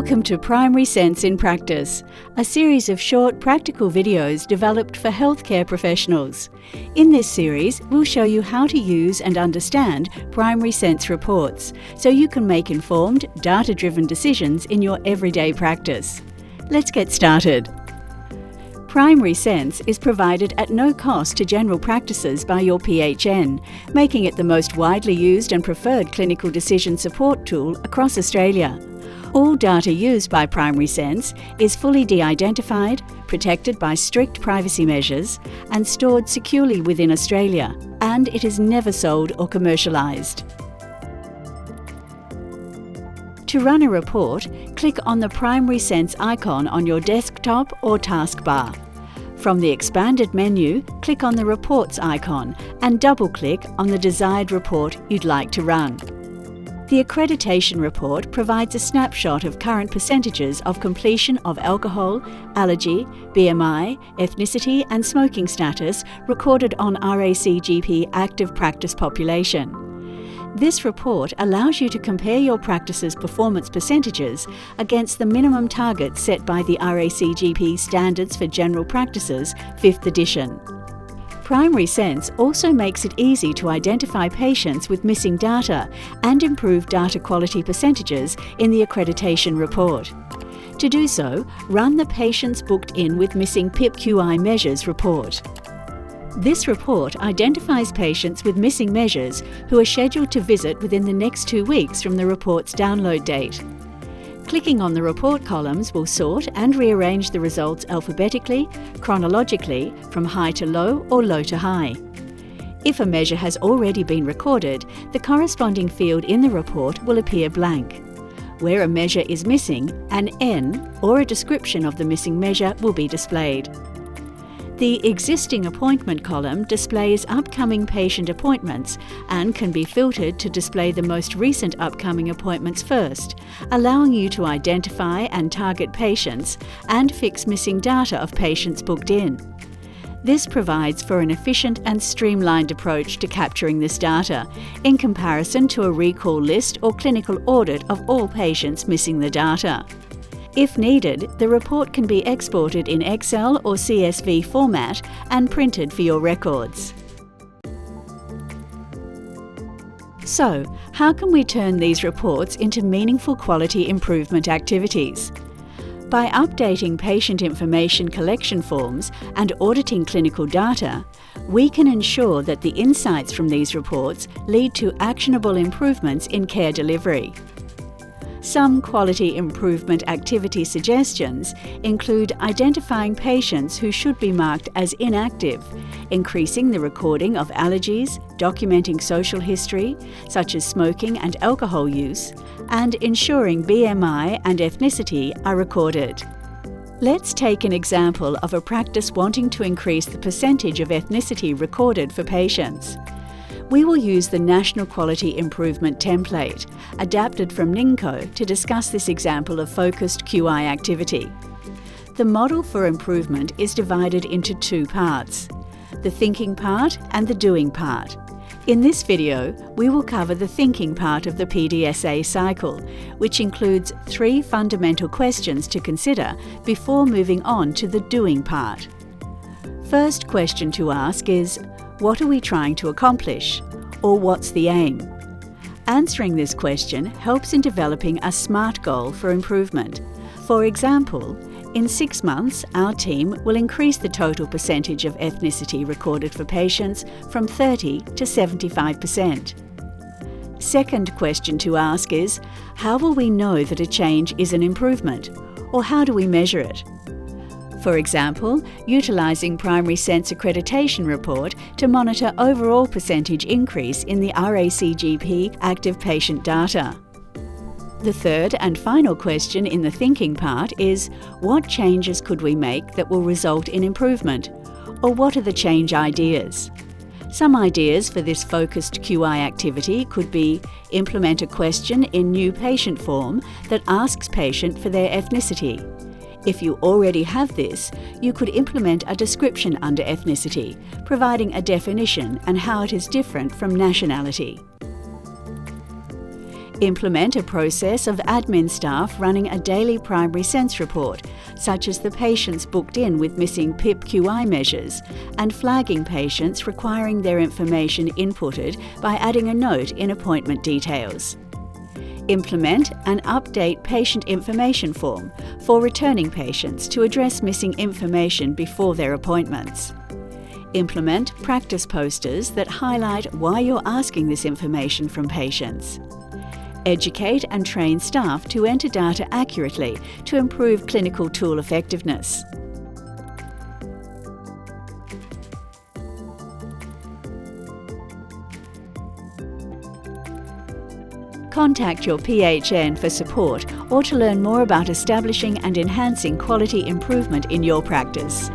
Welcome to Primary Sense in Practice, a series of short practical videos developed for healthcare professionals. In this series, we'll show you how to use and understand Primary Sense reports so you can make informed, data-driven decisions in your everyday practice. Let's get started. Primary Sense is provided at no cost to general practices by your PHN, making it the most widely used and preferred clinical decision support tool across Australia. All data used by Primary Sense is fully de-identified, protected by strict privacy measures, and stored securely within Australia, and it is never sold or commercialised. To run a report, click on the Primary Sense icon on your desktop or taskbar. From the expanded menu, click on the Reports icon and double-click on the desired report you'd like to run. The Accreditation report provides a snapshot of current percentages of completion of alcohol, allergy, BMI, ethnicity and smoking status recorded on RACGP active practice population. This report allows you to compare your practice's performance percentages against the minimum targets set by the RACGP Standards for General Practices, 5th edition. Primary Sense also makes it easy to identify patients with missing data and improve data quality percentages in the Accreditation report. To do so, run the Patients Booked In with Missing PIP-QI Measures report. This report identifies patients with missing measures who are scheduled to visit within the next 2 weeks from the report's download date. Clicking on the report columns will sort and rearrange the results alphabetically, chronologically, from high to low or low to high. If a measure has already been recorded, the corresponding field in the report will appear blank. Where a measure is missing, an N or a description of the missing measure will be displayed. The Existing Appointment column displays upcoming patient appointments and can be filtered to display the most recent upcoming appointments first, allowing you to identify and target patients and fix missing data of patients booked in. This provides for an efficient and streamlined approach to capturing this data, in comparison to a recall list or clinical audit of all patients missing the data. If needed, the report can be exported in Excel or CSV format and printed for your records. So, how can we turn these reports into meaningful quality improvement activities? By updating patient information collection forms and auditing clinical data, we can ensure that the insights from these reports lead to actionable improvements in care delivery. Some quality improvement activity suggestions include identifying patients who should be marked as inactive, increasing the recording of allergies, documenting social history, such as smoking and alcohol use, and ensuring BMI and ethnicity are recorded. Let's take an example of a practice wanting to increase the percentage of ethnicity recorded for patients. We will use the National Quality Improvement Template, adapted from NINCO, to discuss this example of focused QI activity. The model for improvement is divided into two parts: the thinking part and the doing part. In this video, we will cover the thinking part of the PDSA cycle, which includes 3 fundamental questions to consider before moving on to the doing part. First question to ask is, what are we trying to accomplish? Or what's the aim? Answering this question helps in developing a SMART goal for improvement. For example, in 6 months, our team will increase the total percentage of ethnicity recorded for patients from 30 to 75%. Second question to ask is, how will we know that a change is an improvement? Or how do we measure it? For example, utilising Primary Sense Accreditation report to monitor overall percentage increase in the RACGP active patient data. The third and final question in the thinking part is, what changes could we make that will result in improvement? Or what are the change ideas? Some ideas for this focused QI activity could be implement a question in new patient form that asks patient for their ethnicity. If you already have this, you could implement a description under ethnicity, providing a definition and how it is different from nationality. Implement a process of admin staff running a daily primary sense report, such as the patients booked in with missing PIP-QI measures, and flagging patients requiring their information inputted by adding a note in appointment details. Implement and update patient information form for returning patients to address missing information before their appointments. Implement practice posters that highlight why you're asking this information from patients. Educate and train staff to enter data accurately to improve clinical tool effectiveness. Contact your PHN for support or to learn more about establishing and enhancing quality improvement in your practice.